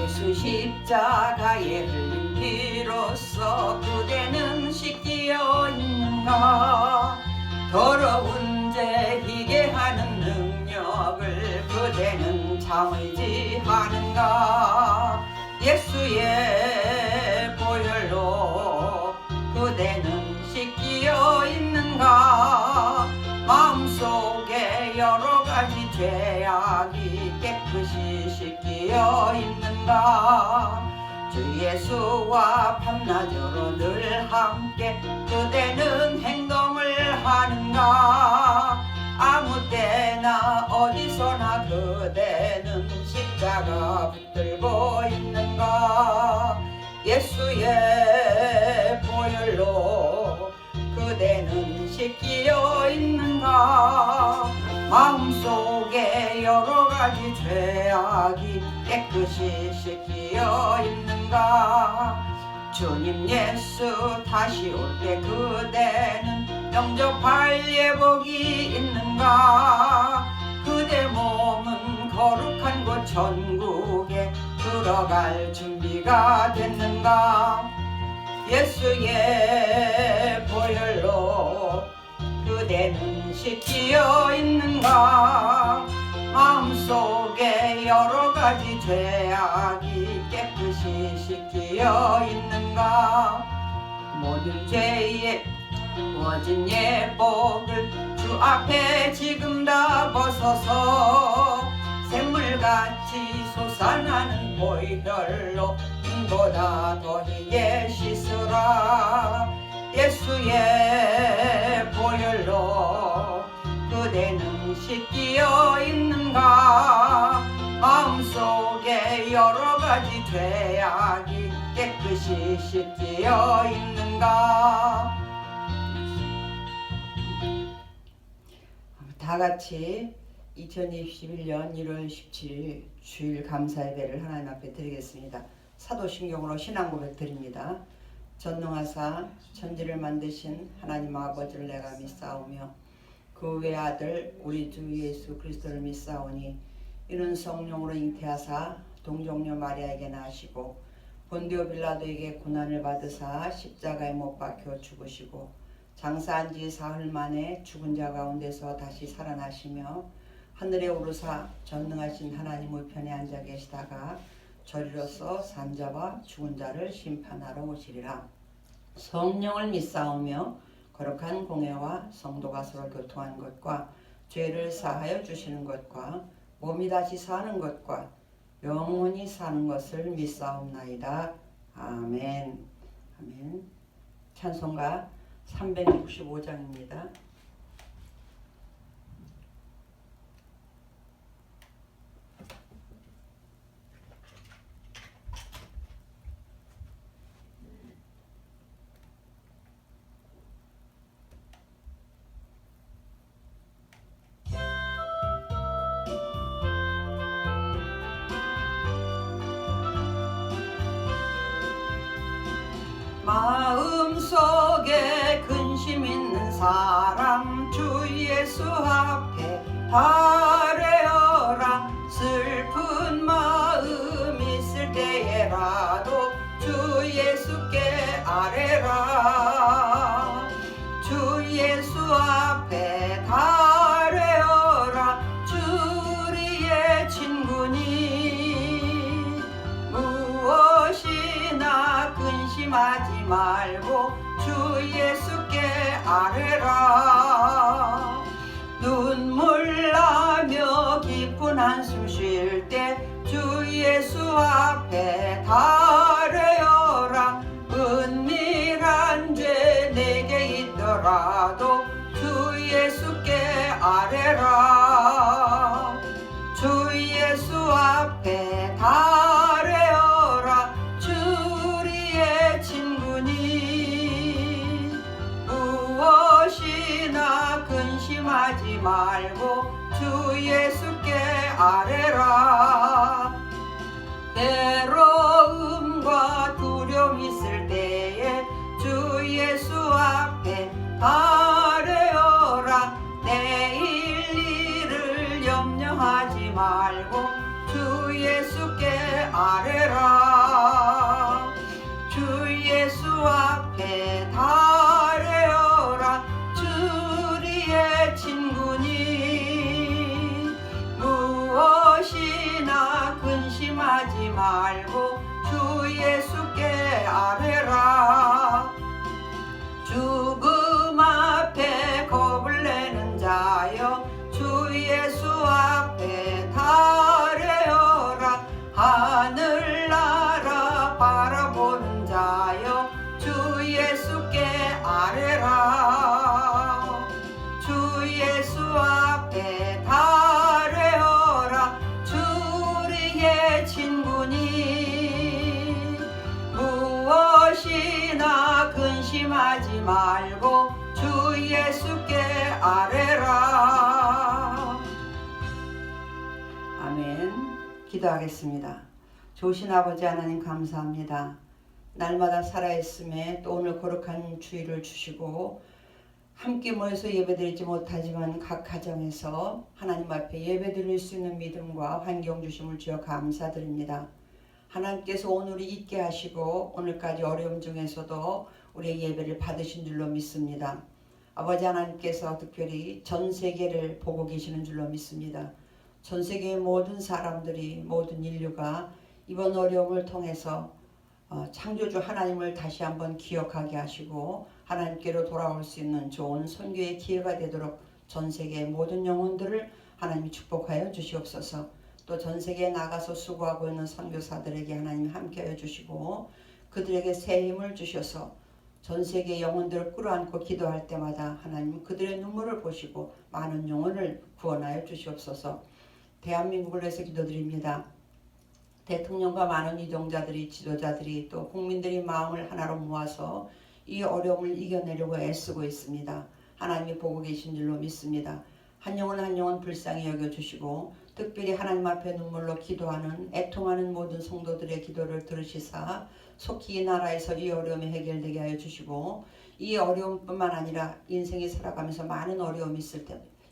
예수 십자가에 흘린 피로써 그대는 씻기어 있는가? 더러운 죄 희게 하는 능력을 그대는 참을지 하는가? 예수의 보혈로 그대는 씻기어 있는가? 마음속에 여러 가지 죄악이 깨끗이 씻기어 있는가? 주 예수와 밤낮으로 늘 함께 그대는 행동을 하는가? 아무 때나 어디서나 그대는 십자가 붙들고 있는가? 예수의 보혈로 그대는 씻기어 있는가? 마음속에 여러 가지 죄악이 깨끗이 씻기어 있는가? 주님 예수 다시 올 때 그대는 영접할 예복이 있는가? 그대 몸은 거룩한 곳 천국에 들어갈 준비가 됐는가? 예수의 보혈로 그대는 씻기어 있는가? 마음속에 여러 가지 죄악이 깨끗이 씻기어 있는가? 모든 죄에 부어진 예복을 주 앞에 지금 다 벗어서 샘물같이 솟아나는 보혈로 보다 더히게 씻으라. 예수의 보혈로 그대는 씻기어 있는가? 마음속에 여러 가지 죄악이 깨끗이 씻기어 있는가? 다 같이 2021년 1월 17일 주일 감사 예배를 하나님 앞에 드리겠습니다. 사도신경으로 신앙 고백 드립니다. 전능하사 천지를 만드신 하나님 아버지를 내가 믿사오며 그 외아들 우리 주 예수 그리스도를 믿사오니 이는 성령으로 잉태하사 동정녀 마리아에게 나시고 본디오 빌라도에게 고난을 받으사 십자가에 못 박혀 죽으시고 장사한 지 사흘 만에 죽은 자 가운데서 다시 살아나시며 하늘에 오르사 전능하신 하나님 우편에 앉아 계시다가 저리로서 산자와 죽은 자를 심판하러 오시리라. 성령을 믿사오며 거룩한 공회와 성도가 서로 교통하는 것과 죄를 사하여 주시는 것과 몸이 다시 사는 것과 영원히 사는 것을 믿사옵나이다. 아멘. 아멘. 찬송가 365장입니다. 마음속에 근심 있는 사람 주 예수 앞에 아뢰어라. 슬픈 마음 있을 때에라도 주 예수께 아뢰라. 주 예수 앞에 아뢰어라. 주리의 친구니 무엇이나 근심하지 말고 주 예수께 아뢰라. 눈물 나며 깊은 한숨 쉴 때 주 예수 앞에 아뢰어라. 은밀한 죄 내게 있더라도 주 예수께 아뢰라. 주 예수 앞에 아뢰어라. 주리의 친구니 무엇이나 근심하지 말고 주 예수께 아뢰라. 괴로움과 두려움 있을 때에 주 예수 앞에 아뢰어라. 내일 일을 염려하지 말고 주 주 예수께 아뢰라. 주 예수 앞에 달려라. 주리의 친구니 무엇이나 근심하지 말고 주 예수께 아뢰라. 죽음 앞에 겁을 내는 자여 주 예수 앞에 달려라. 하늘나라 바라보는 자여 주 예수께 아뢰라. 주 예수 앞에 달려라. 주리의 친구니 무엇이나 근심하지 말고 주 예수께 아뢰라. 아멘. 기도하겠습니다. 좋으신 아버지 하나님 감사합니다. 날마다 살아있음에 또 오늘 거룩한 주일을 주시고 함께 모여서 예배드리지 못하지만 각 가정에서 하나님 앞에 예배드릴 수 있는 믿음과 환경 주심을 주여 감사드립니다. 하나님께서 오늘이 있게 하시고 오늘까지 어려움 중에서도 우리의 예배를 받으신 줄로 믿습니다. 아버지 하나님께서 특별히 전 세계를 보고 계시는 줄로 믿습니다. 전 세계의 모든 사람들이 모든 인류가 이번 어려움을 통해서 창조주 하나님을 다시 한번 기억하게 하시고 하나님께로 돌아올 수 있는 좋은 선교의 기회가 되도록 전 세계의 모든 영혼들을 하나님이 축복하여 주시옵소서. 또 전 세계에 나가서 수고하고 있는 선교사들에게 하나님 함께하여 주시고 그들에게 새 힘을 주셔서 전 세계 영혼들을 끌어안고 기도할 때마다 하나님 그들의 눈물을 보시고 많은 영혼을 구원하여 주시옵소서. 대한민국을 위해서 기도드립니다. 대통령과 많은 이동자들이 지도자들이 또 국민들이 마음을 하나로 모아서 이 어려움을 이겨내려고 애쓰고 있습니다. 하나님이 보고 계신 줄로 믿습니다. 한 영혼 한 영혼 불쌍히 여겨주시고 특별히 하나님 앞에 눈물로 기도하는 애통하는 모든 성도들의 기도를 들으시사 속히 이 나라에서 이 어려움이 해결되게 하여 주시고 이 어려움뿐만 아니라 인생이 살아가면서 많은 어려움이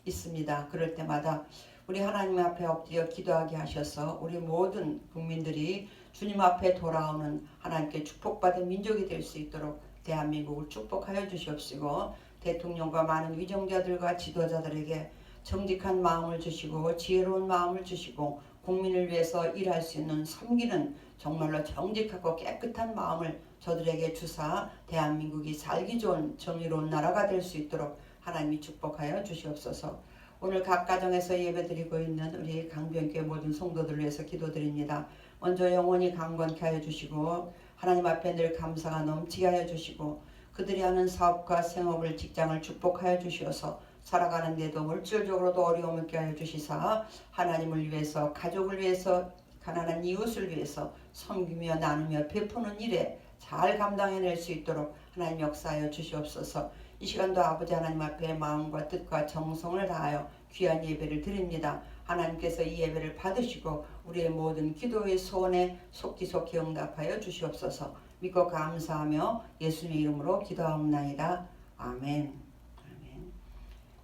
있습니다. 그럴 때마다 우리 하나님 앞에 엎드려 기도하게 하셔서 우리 모든 국민들이 주님 앞에 돌아오는 하나님께 축복받은 민족이 될 수 있도록 대한민국을 축복하여 주시옵시고 대통령과 많은 위정자들과 지도자들에게 정직한 마음을 주시고 지혜로운 마음을 주시고 국민을 위해서 일할 수 있는 섬기는 정말로 정직하고 깨끗한 마음을 저들에게 주사 대한민국이 살기 좋은 정의로운 나라가 될 수 있도록 하나님이 축복하여 주시옵소서. 오늘 각 가정에서 예배드리고 있는 우리 강변교회 모든 성도들을 위해서 기도드립니다. 먼저 영원히 강건케 하여 주시고 하나님 앞에 늘 감사가 넘치게 하여 주시고 그들이 하는 사업과 생업을 직장을 축복하여 주시어서 살아가는 데도 물질적으로도 어려움을 있게 하여 주시사 하나님을 위해서 가족을 위해서 가난한 이웃을 위해서 섬기며 나누며 베푸는 일에 잘 감당해낼 수 있도록 하나님 역사하여 주시옵소서. 이 시간도 아버지 하나님 앞에 마음과 뜻과 정성을 다하여 귀한 예배를 드립니다. 하나님께서 이 예배를 받으시고 우리의 모든 기도의 소원에 속기속히 응답하여 주시옵소서. 믿고 감사하며 예수님의 이름으로 기도하옵나이다. 아멘.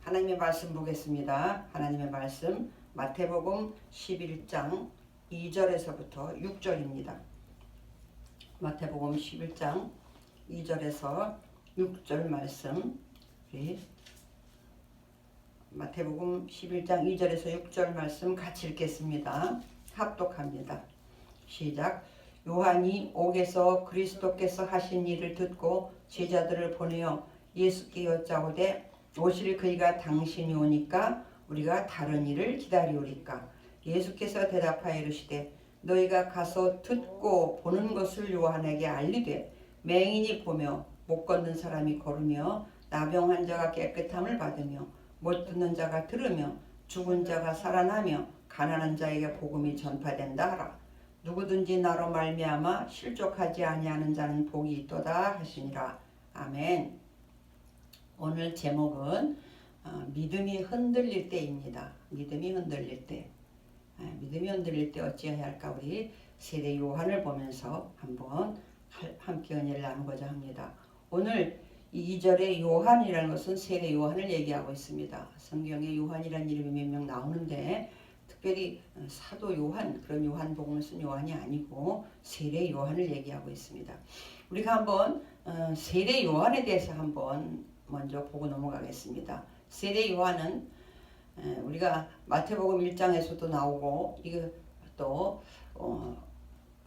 하나님의 말씀 보겠습니다. 하나님의 말씀 마태복음 11장 2절에서부터 6절입니다. 마태복음 11장 2절에서 6절 말씀 마태복음 11장 2절에서 6절 말씀 같이 읽겠습니다. 합독합니다. 시작. 요한이 옥에서 그리스도께서 하신 일을 듣고 제자들을 보내어 예수께 여짜오되 오실 그이가 당신이 오니까 우리가 다른 일을 기다리오리까? 예수께서 대답하여 이르시되 너희가 가서 듣고 보는 것을 요한에게 알리되 맹인이 보며 못 걷는 사람이 걸으며 나병 환자가 깨끗함을 받으며 못 듣는 자가 들으며 죽은 자가 살아나며 가난한 자에게 복음이 전파된다 하라. 누구든지 나로 말미암아 실족하지 아니하는 자는 복이 있도다 하시니라. 아멘. 오늘 제목은 믿음이 흔들릴 때입니다. 믿음이 흔들릴 때. 믿음이 흔들릴 때 어찌해야 할까? 우리 세례 요한을 보면서 한번 함께 은혜를 나누고자 합니다. 오늘 2절에 요한이라는 것은 세례 요한을 얘기하고 있습니다. 성경에 요한이라는 이름이 몇 명 나오는데 특별히 사도 요한, 그런 요한복음을 쓴 요한이 아니고 세례 요한을 얘기하고 있습니다. 우리가 한번 세례 요한에 대해서 한번 먼저 보고 넘어가겠습니다. 세례 요한은 우리가 마태복음 1장에서도 나오고 이거 또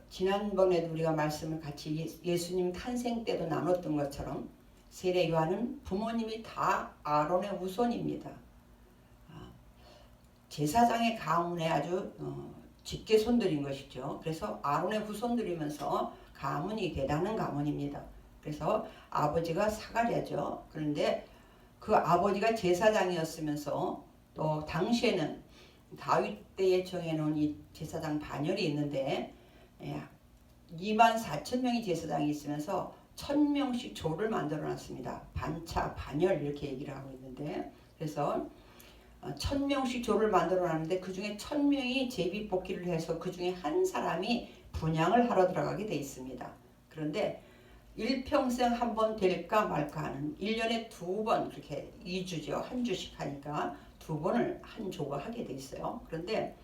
지난번에도 우리가 말씀을 같이 예수님 탄생 때도 나눴던 것처럼 세례 요한은 부모님이 다 아론의 후손입니다. 제사장의 가문에 아주 짙게 손들인 것이죠. 그래서 아론의 후손들이면서 가문이 대단한 가문입니다. 그래서 아버지가 사가랴죠. 그런데 그 아버지가 제사장이었으면서 또 당시에는 다윗 때에 정해놓은 이 제사장 반열이 있는데 24,000명이 제사장이 있으면서 1,000명씩 조를 만들어 놨습니다. 반차, 반열 이렇게 얘기를 하고 있는데, 그래서 1,000명씩 조를 만들어 놨는데 그 중에 1,000명이 제비 뽑기를 해서 그 중에 한 사람이 분양을 하러 들어가게 돼 있습니다. 그런데 일평생 한 번 될까 말까 하는 1년에 2번 그렇게 2주죠. 한 주씩 하니까 2번을 한 조가 하게 돼 있어요. 그런데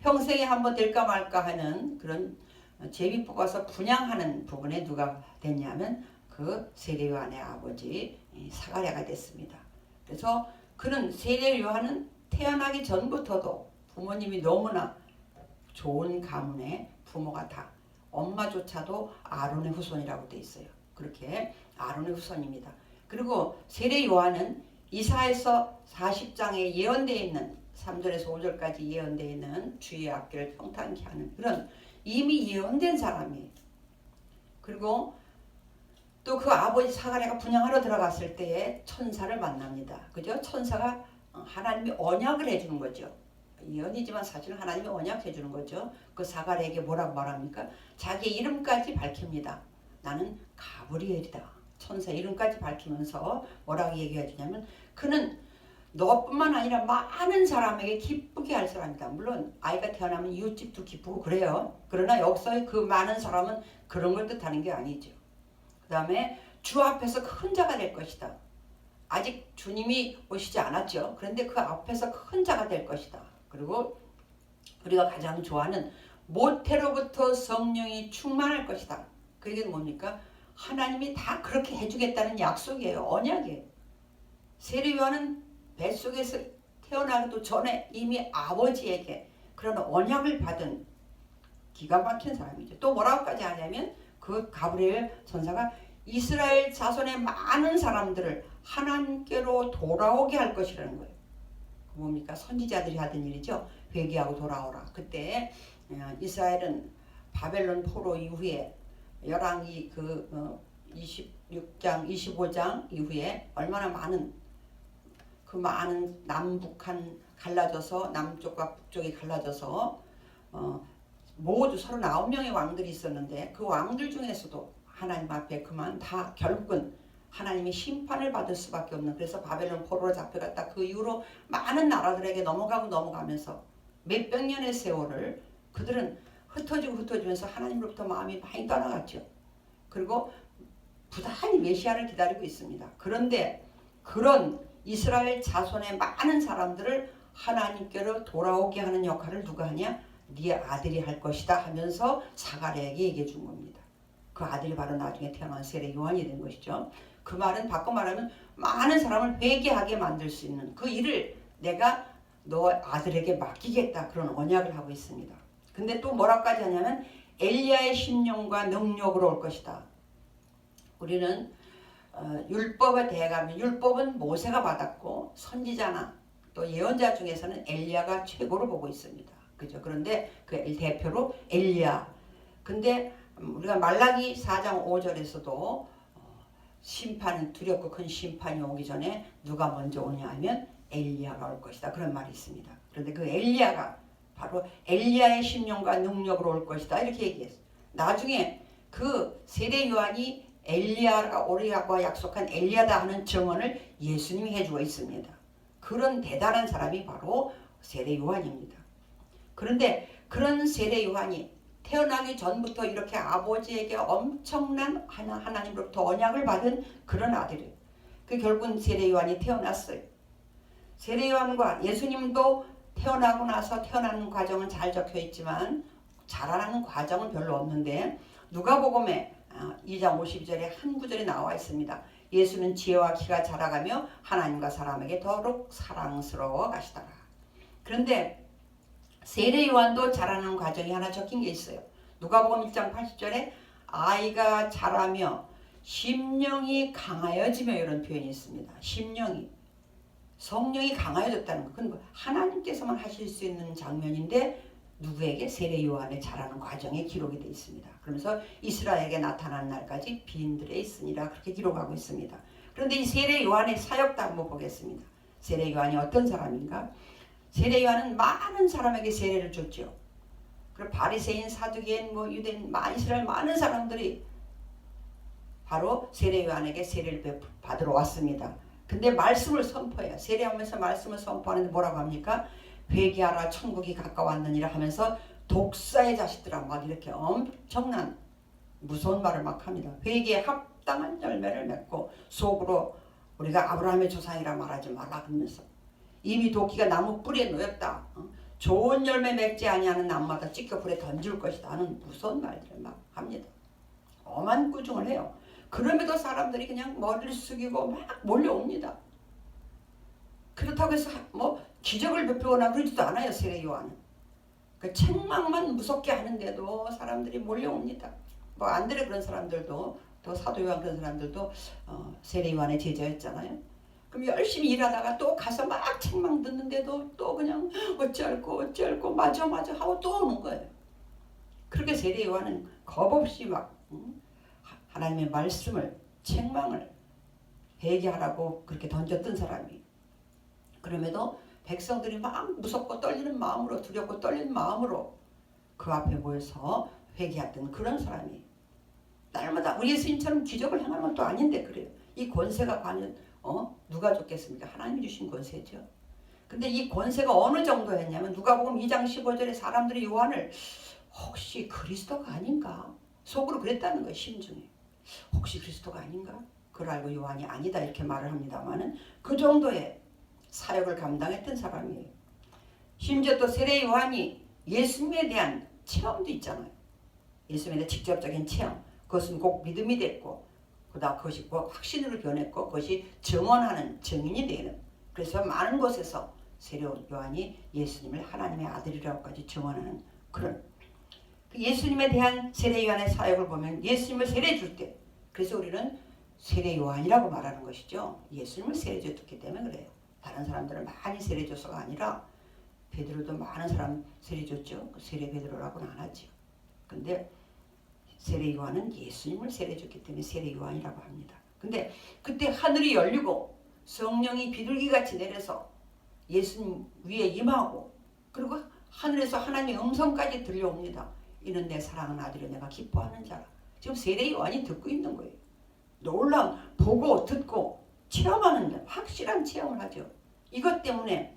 평생에 한 번 될까 말까 하는 그런 제비 뽑아서 분양하는 부분에 누가 됐냐면 그 세례 요한의 아버지 사가랴가 됐습니다. 그래서 그는 세례 요한은 태어나기 전부터도 부모님이 너무나 좋은 가문의 부모가 다 엄마조차도 아론의 후손이라고 돼 있어요. 그렇게 아론의 후손입니다. 그리고 세례 요한은 이사야서 40장에 예언되어 있는 3절에서 5절까지 예언되어 있는 주의 앞길을 평탄케 하는 그런 이미 예언된 사람이에요. 그리고 또 그 아버지 사가랴가 분양하러 들어갔을 때에 천사를 만납니다. 그죠? 천사가 하나님이 언약을 해주는 거죠. 예언이지만 사실은 하나님이 언약해 주는 거죠. 그 사가랴에게 뭐라고 말합니까? 자기 이름까지 밝힙니다. 나는 가브리엘이다. 천사 이름까지 밝히면서 뭐라고 얘기해 주냐면 그는 너뿐만 아니라 많은 사람에게 기쁘게 할 사람이다. 물론 아이가 태어나면 이웃집도 기쁘고 그래요. 그러나 여기서의 그 많은 사람은 그런 걸 뜻하는 게 아니죠. 그 다음에 주 앞에서 큰 자가 될 것이다. 아직 주님이 오시지 않았죠. 그런데 그 앞에서 큰 자가 될 것이다. 그리고 우리가 가장 좋아하는 모태로부터 성령이 충만할 것이다. 그게 뭡니까? 하나님이 다 그렇게 해주겠다는 약속이에요. 언약이에요. 세례 요한은 뱃속에서 태어나기도 전에 이미 아버지에게 그런 언약을 받은 기가 막힌 사람이죠. 또 뭐라고까지 하냐면 그 가브리엘 천사가 이스라엘 자손의 많은 사람들을 하나님께로 돌아오게 할 것이라는 거예요. 뭡니까? 선지자들이 하던 일이죠. 회개하고 돌아오라. 그때 이스라엘은 바벨론 포로 이후에 열왕기 26장, 25장 이후에 얼마나 많은 남북한 갈라져서 남쪽과 북쪽이 갈라져서 모두 39명의 왕들이 있었는데 그 왕들 중에서도 하나님 앞에 그만 다 결국은 하나님이 심판을 받을 수밖에 없는 그래서 바벨론 포로로 잡혀갔다. 그 이후로 많은 나라들에게 넘어가면서 몇백 년의 세월을 그들은 흩어지면서 하나님으로부터 마음이 많이 떠나갔죠. 그리고 부단히 메시아를 기다리고 있습니다. 그런데 그런 이스라엘 자손의 많은 사람들을 하나님께로 돌아오게 하는 역할을 누가 하냐? 네 아들이 할 것이다 하면서 사가랴에게 얘기해 준 겁니다. 그 아들이 바로 나중에 태어난 세례 요한이 된 것이죠. 그 말은 바꿔 말하면 많은 사람을 회개하게 만들 수 있는 그 일을 내가 너 아들에게 맡기겠다 그런 언약을 하고 있습니다. 근데 또 뭐라까지 하냐면 엘리야의 심령과 능력으로 올 것이다. 우리는 율법에 대해 가면 율법은 모세가 받았고 선지자나 또 예언자 중에서는 엘리야가 최고로 보고 있습니다. 그죠? 그런데 그 대표로 엘리야. 근데 우리가 말라기 4장 5절에서도 심판은 두렵고 큰 심판이 오기 전에 누가 먼저 오냐 하면 엘리야가 올 것이다. 그런 말이 있습니다. 그런데 그 엘리야가 바로 엘리야의 심령과 능력으로 올 것이다. 이렇게 얘기했어요. 나중에 그 세례 요한이 엘리야가 오리라고 약속한 엘리야다 하는 증언을 예수님이 해주고 있습니다. 그런 대단한 사람이 바로 세례 요한입니다. 그런데 그런 세례 요한이 태어나기 전부터 이렇게 아버지에게 엄청난 하나님으로부터 언약을 받은 그런 아들이에요. 그 결국은 세례 요한이 태어났어요. 세례 요한과 예수님도 태어나고 나서 태어나는 과정은 잘 적혀 있지만 자라나는 과정은 별로 없는데 누가복음에 2장 52절에 한 구절이 나와 있습니다. 예수는 지혜와 키가 자라가며 하나님과 사람에게 더욱 사랑스러워 가시더라. 그런데 세례 요한도 자라는 과정이 하나 적힌 게 있어요. 누가복음 1장 80절에 아이가 자라며 심령이 강하여지며 이런 표현이 있습니다. 심령이 성령이 강하여졌다는 거. 그건 하나님께서만 하실 수 있는 장면인데 누구에게? 세례 요한의 자라는 과정에 기록이 되어 있습니다. 그러면서 이스라엘에게 나타난 날까지 빈들에 있으니라 그렇게 기록하고 있습니다. 그런데 이 세례 요한의 사역도 한번 보겠습니다. 세례 요한이 어떤 사람인가? 세례 요한은 많은 사람에게 세례를 줬죠. 그리고 바리새인, 사두개인, 유대인, 이스라엘 많은 사람들이 바로 세례 요한에게 세례를 받으러 왔습니다. 근데 말씀을 선포해요. 세례하면서 말씀을 선포하는데 뭐라고 합니까? 회개하라 천국이 가까웠느니라 하면서 독사의 자식들아 막 이렇게 엄청난 무서운 말을 막 합니다. 회개에 합당한 열매를 맺고 속으로 우리가 아브라함의 조상이라 말하지 말라 그러면서 이미 도끼가 나무 뿌리에 놓였다. 좋은 열매 맺지 아니하는 나무마다 찢겨 불에 던질 것이다 하는 무서운 말들을 막 합니다. 엄한 꾸중을 해요. 그럼에도 사람들이 그냥 머리를 숙이고 막 몰려옵니다. 그렇다고 해서 기적을 베풀거나 그러지도 않아요. 세례 요한은. 그 책망만 무섭게 하는데도 사람들이 몰려옵니다. 안드레 그런 사람들도 또 사도 요한 그런 사람들도 세례 요한의 제자였잖아요. 그럼 열심히 일하다가 또 가서 막 책망 듣는데도 또 그냥 어찌할꼬 맞아 하고 또 오는 거예요. 그렇게 세례 요한은 겁없이 막 하나님의 말씀을 책망을 회개하라고 그렇게 던졌던 사람이. 그럼에도 백성들이 막 무섭고 떨리는 마음으로 두렵고 떨리는 마음으로 그 앞에 모여서 회개했던 그런 사람이. 날마다 우리 예수님처럼 기적을 행하는 것도 아닌데 그래요. 이 권세가 과연 누가 줬겠습니까? 하나님이 주신 권세죠. 근데 이 권세가 어느 정도였냐면 누가복음 2장 15절에 사람들이 요한을 혹시 그리스도가 아닌가? 속으로 그랬다는 거예요. 심중에. 혹시 그리스도가 아닌가? 그걸 알고 요한이 아니다 이렇게 말을 합니다만은 그 정도의 사역을 감당했던 사람이에요. 심지어 또 세례 요한이 예수님에 대한 체험도 있잖아요. 예수님에 대한 직접적인 체험. 그것은 꼭 믿음이 됐고 그것이 확신으로 변했고 그것이 증언하는 증인이 되는. 그래서 많은 곳에서 세례 요한이 예수님을 하나님의 아들이라고까지 증언하는 그런 예수님에 대한 세례 요한의 사역을 보면 예수님을 세례 줄 때 그래서 우리는 세례 요한이라고 말하는 것이죠. 예수님을 세례 줬기 때문에 그래요. 다른 사람들은 많이 세례 줘서가 아니라 베드로도 많은 사람 세례 줬죠. 세례 베드로라고는 안 하죠. 근데 세례 요한은 예수님을 세례 줬기 때문에 세례 요한이라고 합니다. 근데 그때 하늘이 열리고 성령이 비둘기같이 내려서 예수님 위에 임하고 그리고 하늘에서 하나님의 음성까지 들려옵니다. 이는 내 사랑하는 아들이 내가 기뻐하는 자라. 지금 세례 요한이 듣고 있는 거예요. 놀라운 보고 듣고 체험하는 확실한 체험을 하죠. 이것 때문에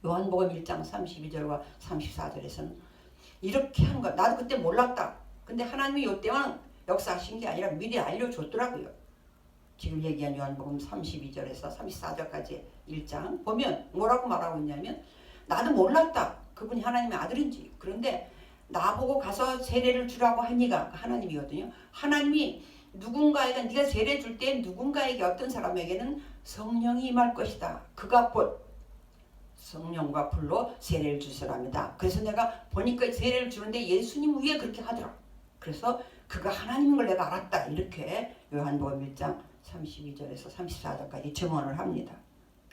요한복음 1장 32절과 34절에서는 이렇게 하는 거야. 나도 그때 몰랐다. 근데 하나님이 이때만 역사하신 게 아니라 미리 알려줬더라고요. 지금 얘기한 요한복음 32절에서 34절까지 1장 보면 뭐라고 말하고 있냐면 나도 몰랐다. 그분이 하나님의 아들인지. 그런데 나보고 가서 세례를 주라고 하니까 하나님이거든요. 하나님이 누군가에게 네가 세례 줄 때 누군가에게 어떤 사람에게는 성령이 임할 것이다. 그가 곧 성령과 불로 세례를 줄 사람이다. 그래서 내가 보니까 세례를 주는데 예수님 위에 그렇게 하더라. 그래서 그가 하나님인 걸 내가 알았다. 이렇게 요한복음 1장 32절에서 34절까지 증언을 합니다.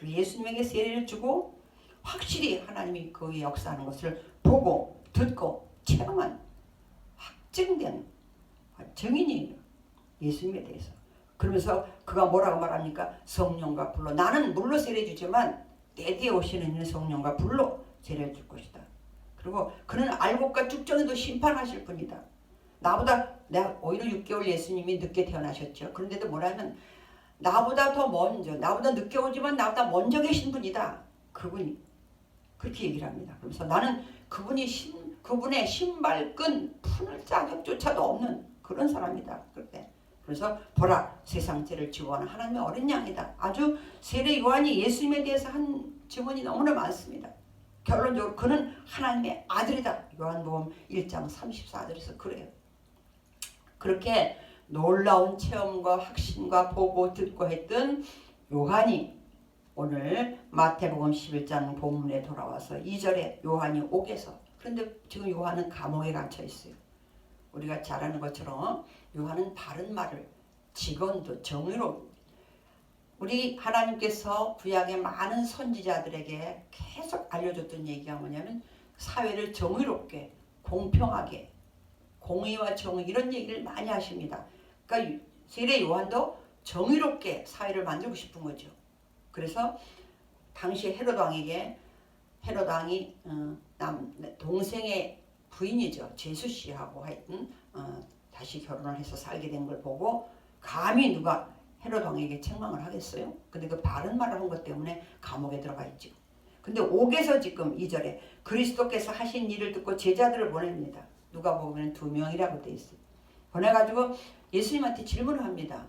예수님에게 세례를 주고 확실히 하나님이 그 위에 역사하는 것을 보고 듣고 체험한 확증된 증인이에요. 예수님에 대해서. 그러면서 그가 뭐라고 말합니까? 성령과 불로. 나는 물로 세례 주지만 내 뒤에 오시는 이는 성령과 불로 세례를 줄 것이다. 그리고 그는 알곡과 쭉정에도 심판하실 분이다. 내가 오히려 6개월 예수님이 늦게 태어나셨죠. 그런데도 뭐라면 나보다 더 먼저, 나보다 늦게 오지만 나보다 먼저 계신 분이다. 그분이 그렇게 얘기를 합니다. 그러면서 나는 그분의 신발끈 푸는 자격조차도 없는 그런 사람이다. 그때. 그래서 보라 세상 죄를 지원하는 하나님의 어린 양이다. 아주 세례 요한이 예수님에 대해서 한 증언이 너무나 많습니다. 결론적으로 그는 하나님의 아들이다. 요한복음 1장 34절에서 그래요. 그렇게 놀라운 체험과 확신과 보고 듣고 했던 요한이 오늘 마태복음 11장 본문에 돌아와서 2절에 요한이 옥에서, 그런데 지금 요한은 감옥에 갇혀 있어요. 우리가 잘 아는 것처럼 요한은 바른 말을 직언도 정의로, 우리 하나님께서 구약의 많은 선지자들에게 계속 알려줬던 얘기가 뭐냐면 사회를 정의롭게 공평하게 공의와 정의 이런 얘기를 많이 하십니다. 그러니까 세례 요한도 정의롭게 사회를 만들고 싶은 거죠. 그래서 당시 헤롯 왕에게, 헤롯 왕이 동생의 부인이죠. 제수 씨하고 하여튼 다시 결혼을 해서 살게 된 걸 보고 감히 누가 헤롯 왕에게 책망을 하겠어요? 근데 그 바른 말을 한 것 때문에 감옥에 들어가 있죠. 근데 옥에서 지금 2절에 그리스도께서 하신 일을 듣고 제자들을 보냅니다. 누가 보면 2명이라고 돼 있어요. 보내가지고 예수님한테 질문을 합니다.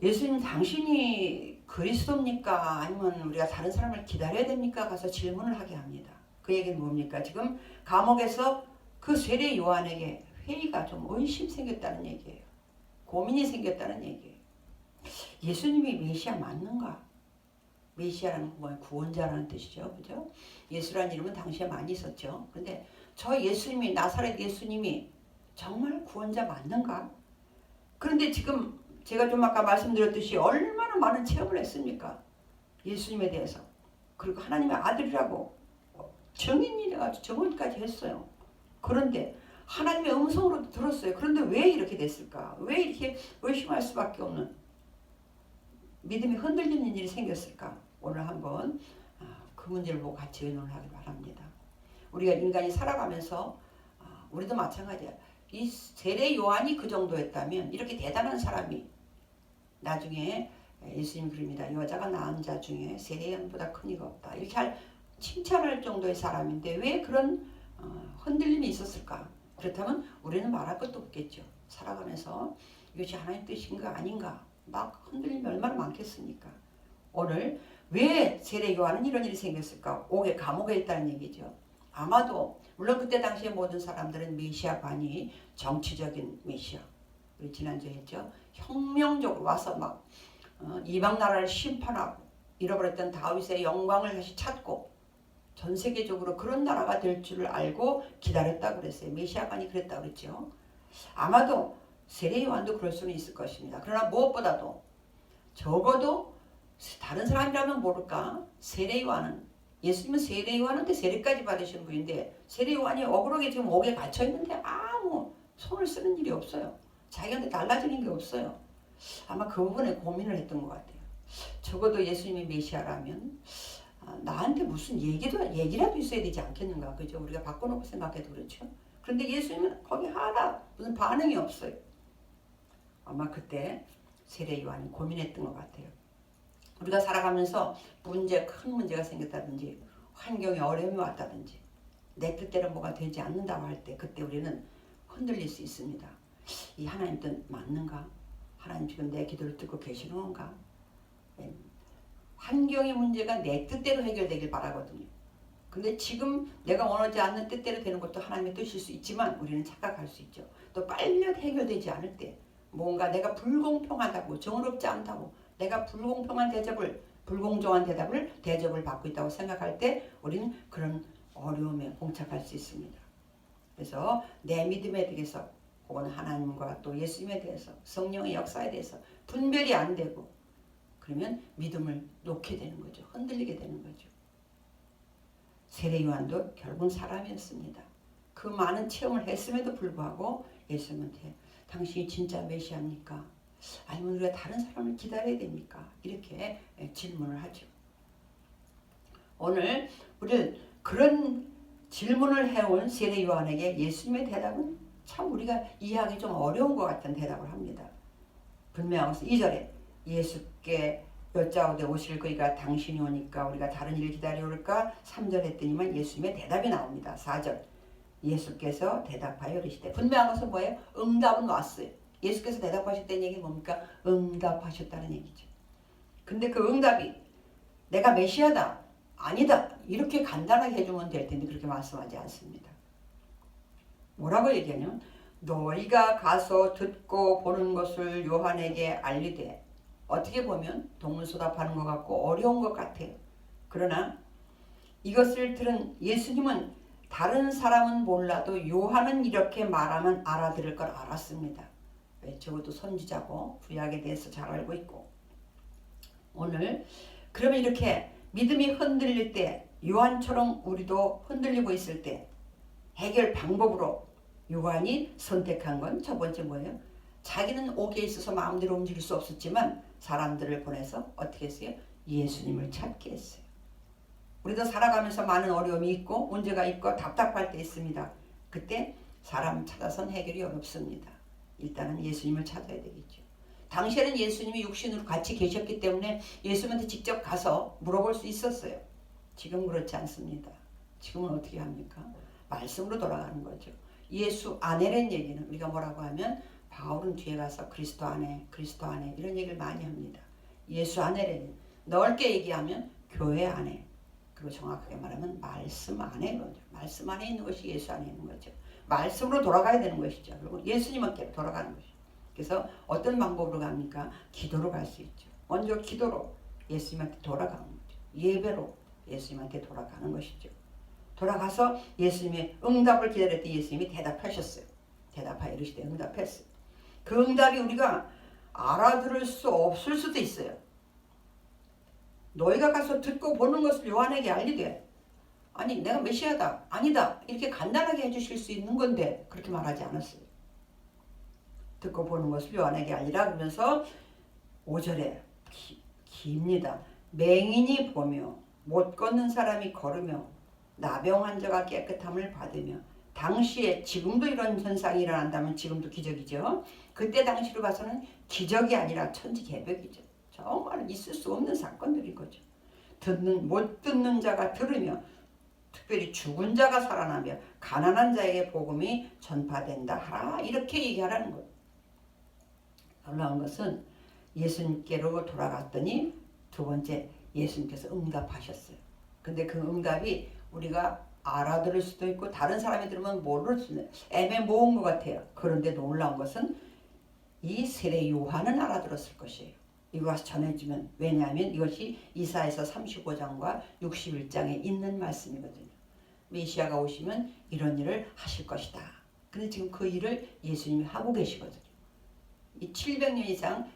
예수님, 당신이 그리스도입니까? 아니면 우리가 다른 사람을 기다려야 됩니까? 가서 질문을 하게 합니다. 그 얘기는 뭡니까? 지금 감옥에서 그 세례 요한에게 회의가 좀 의심 생겼다는 얘기예요. 고민이 생겼다는 얘기예요. 예수님이 메시아 맞는가? 메시아라는 건 구원자라는 뜻이죠. 그죠? 예수라는 이름은 당시에 많이 있었죠. 근데 저 예수님이, 나사렛 예수님이 정말 구원자 맞는가? 그런데 지금 제가 좀 아까 말씀드렸듯이 얼마나 많은 체험을 했습니까? 예수님에 대해서. 그리고 하나님의 아들이라고 증인이라가지고 증언까지 했어요. 그런데 하나님의 음성으로 들었어요. 그런데 왜 이렇게 됐을까? 왜 이렇게 의심할 수밖에 없는 믿음이 흔들리는 일이 생겼을까? 오늘 한번 그 문제를 보고 같이 의논을 하기 바랍니다. 우리가 인간이 살아가면서 우리도 마찬가지야. 이 세례 요한이 그 정도였다면 이렇게 대단한 사람이 나중에 예수님 그럽니다. 여자가 낳은 자 중에 세례 요한보다 큰 이가 없다. 이렇게 칭찬할 정도의 사람인데 왜 그런 흔들림이 있었을까? 그렇다면 우리는 말할 것도 없겠죠. 살아가면서 이것이 하나님 뜻인가 아닌가 막 흔들림이 얼마나 많겠습니까? 오늘 왜 세례 요한은 이런 일이 생겼을까? 옥에 감옥에 있다는 얘기죠. 아마도 물론 그때 당시에 모든 사람들은 메시아관이 정치적인 메시아, 우리 지난주에 했죠. 혁명적으로 와서 막 이방 나라를 심판하고 잃어버렸던 다윗의 영광을 다시 찾고 전 세계적으로 그런 나라가 될 줄을 알고 기다렸다고 그랬어요. 메시아관이 그랬다고 그랬죠. 아마도 세례 요한도 그럴 수는 있을 것입니다. 그러나 무엇보다도 적어도 다른 사람이라면 모를까? 세례 요한은, 예수님은 세례 요한한테 세례까지 받으신 분인데 세례 요한이 억울하게 지금 옥에 갇혀 있는데 아무 손을 쓰는 일이 없어요. 자기한테 달라지는 게 없어요. 아마 그 부분에 고민을 했던 것 같아요. 적어도 예수님이 메시아라면 나한테 무슨 얘기라도 있어야 되지 않겠는가? 그죠? 우리가 바꿔놓고 생각해도 그렇죠. 그런데 예수님은 거기 하나 무슨 반응이 없어요. 아마 그때 세례 요한이 고민했던 것 같아요. 우리가 살아가면서 큰 문제가 생겼다든지 환경에 어려움이 왔다든지 내 뜻대로 뭐가 되지 않는다고 할 때 그때 우리는 흔들릴 수 있습니다. 이 하나님 뜻 맞는가? 하나님 지금 내 기도를 듣고 계시는 건가? 환경의 문제가 내 뜻대로 해결되길 바라거든요. 근데 지금 내가 원하지 않는 뜻대로 되는 것도 하나님의 뜻일 수 있지만 우리는 착각할 수 있죠. 또 빨리 해결되지 않을 때 뭔가 내가 불공평하다고 정의롭지 않다고 내가 불공정한 대접을 받고 있다고 생각할 때 우리는 그런 어려움에 봉착할 수 있습니다. 그래서 내 믿음에 대해서 혹은 하나님과 또 예수님에 대해서 성령의 역사에 대해서 분별이 안 되고 그러면 믿음을 놓게 되는 거죠. 흔들리게 되는 거죠. 세례 요한도 결국은 사람이었습니다. 그 많은 체험을 했음에도 불구하고 예수님한테 당신이 진짜 메시아입니까? 아니면 우리가 다른 사람을 기다려야 됩니까? 이렇게 질문을 하죠. 오늘 우리는 그런 질문을 해온 세례 요한에게 예수님의 대답은 참 우리가 이해하기 좀 어려운 것 같은 대답을 합니다. 분명하면서 2절에 예수께 여짜오되 오실 그이가 당신이 오니까 우리가 다른 일을 기다려올까? 3절 했더니만 예수님의 대답이 나옵니다. 4절 예수께서 대답하여 이르시되 분명한 것은 뭐예요? 응답은 왔어요. 예수께서 대답하셨다는 얘기는 뭡니까? 응답하셨다는 얘기죠. 근데 그 응답이 내가 메시아다. 아니다 이렇게 간단하게 해주면 될 텐데 그렇게 말씀하지 않습니다. 뭐라고 얘기하냐면 너희가 가서 듣고 보는 것을 요한에게 알리되. 어떻게 보면 동문서답하는 것 같고 어려운 것 같아요. 그러나 이것을 들은 예수님은 다른 사람은 몰라도 요한은 이렇게 말하면 알아들을 걸 알았습니다. 왜? 적어도 선지자고 구약에 대해서 잘 알고 있고. 오늘 그러면 이렇게 믿음이 흔들릴 때 요한처럼 우리도 흔들리고 있을 때 해결 방법으로 요한이 선택한 건 첫 번째 뭐예요? 자기는 옥에 있어서 마음대로 움직일 수 없었지만 사람들을 보내서 어떻게 했어요? 예수님을 찾게 했어요. 우리도 살아가면서 많은 어려움이 있고 문제가 있고 답답할 때 있습니다. 그때 사람 찾아서는 해결이 어렵습니다. 일단은 예수님을 찾아야 되겠죠. 당시에는 예수님이 육신으로 같이 계셨기 때문에 예수님한테 직접 가서 물어볼 수 있었어요. 지금 그렇지 않습니다. 지금은 어떻게 합니까? 말씀으로 돌아가는 거죠. 예수 안에란 얘기는 우리가 뭐라고 하면 바울은 뒤에 가서 그리스도 안에 이런 얘기를 많이 합니다. 예수 안에란 넓게 얘기하면 교회 안에, 그리고 정확하게 말하면 말씀 안에 거죠. 말씀 안에 있는 것이 예수 안에 있는 거죠. 말씀으로 돌아가야 되는 것이죠. 그리고 예수님께 돌아가는 것이죠. 그래서 어떤 방법으로 갑니까? 기도로 갈 수 있죠. 먼저 기도로 예수님한테 돌아가는 거죠. 예배로 예수님한테 돌아가는 것이죠. 돌아가서 예수님의 응답을 기다릴 때 예수님이 대답하셨어요. 대답하여 이르시되 응답했어요. 그 응답이 우리가 알아들을 수 없을 수도 있어요. 너희가 가서 듣고 보는 것을 요한에게 알리되. 아니 내가 메시아다 아니다 이렇게 간단하게 해주실 수 있는 건데 그렇게 말하지 않았어요. 듣고 보는 것을 요한에게 알리라 그러면서 5절에 깁니다. 맹인이 보며 못 걷는 사람이 걸으며 나병 환자가 깨끗함을 받으며. 당시에 지금도 이런 현상이 일어난다면 지금도 기적이죠. 그때 당시로 봐서는 기적이 아니라 천지개벽이죠. 정말 있을 수 없는 사건들인 거죠. 못 듣는 자가 들으며 특별히 죽은 자가 살아나며 가난한 자에게 복음이 전파된다 하라 이렇게 얘기하라는 거예요. 놀라운 것은 예수님께로 돌아갔더니 두 번째 예수님께서 응답하셨어요. 근데 그 응답이 우리가 알아들을 수도 있고 다른 사람이 들으면 모를 수도 있는 애매모호한 것 같아요. 그런데 놀라운 것은 이 세례 요한은 알아들었을 것이에요. 이것이 전해지면. 왜냐하면 이것이 이사야서 35장과 61장에 있는 말씀이거든요. 메시아가 오시면 이런 일을 하실 것이다. 근데 지금 그 일을 예수님이 하고 계시거든요. 이 700년 이상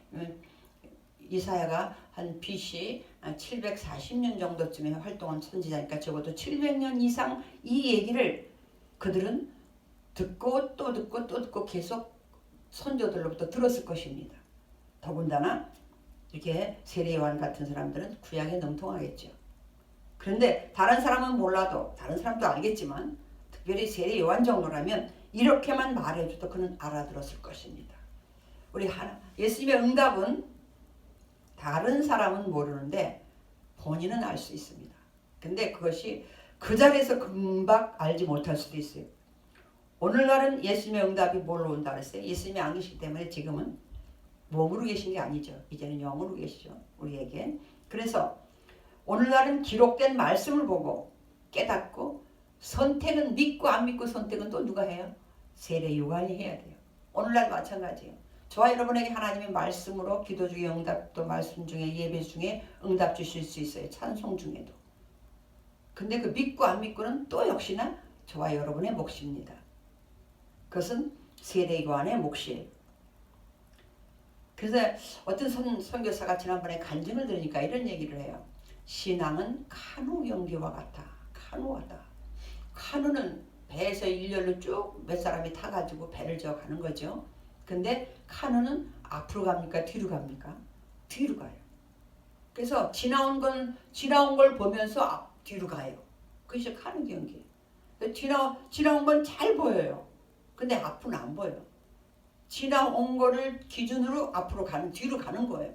이사야가 한 BC 740년 정도쯤에 활동한 선지자니까 적어도 700년 이상 이 얘기를 그들은 듣고 또 듣고 또 듣고 계속 선조들로부터 들었을 것입니다. 더군다나 이렇게 세례 요한 같은 사람들은 구약에 능통하겠죠. 그런데 다른 사람은 몰라도 다른 사람도 알겠지만 특별히 세례 요한 정도라면 이렇게만 말해줘도 그는 알아들었을 것입니다. 우리 예수님의 응답은 다른 사람은 모르는데 본인은 알 수 있습니다. 근데 그것이 그 자리에서 금방 알지 못할 수도 있어요. 오늘날은 예수님의 응답이 뭘로 온다 그랬어요? 예수님이 안 계시기 때문에 지금은 몸으로 계신 게 아니죠. 이제는 영으로 계시죠. 우리에게. 그래서 오늘날은 기록된 말씀을 보고 깨닫고 선택은 믿고 안 믿고 선택은 또 누가 해요? 세례 요한이 해야 돼요. 오늘날 마찬가지예요. 저와 여러분에게 하나님의 말씀으로 기도 중에 응답도 말씀 중에 예배 중에 응답 주실 수 있어요. 찬송 중에도. 근데 그 믿고 안 믿고는 또 역시나 저와 여러분의 몫입니다. 그것은 세례 요한의 몫이에요. 그래서 어떤 선교사가 지난번에 간증을 들으니까 이런 얘기를 해요. 신앙은 카누 경기와 같아. 카누하다. 카누는 배에서 일렬로 쭉 몇 사람이 타가지고 배를 저어 가는 거죠. 근데 카누는 앞으로 갑니까? 뒤로 갑니까? 뒤로 가요. 그래서 지나온 걸 보면서 뒤로 가요. 그것이 카누 경기예요. 지나온 건 잘 보여요. 근데 앞은 안 보여요. 지나온 거를 기준으로 뒤로 가는 거예요.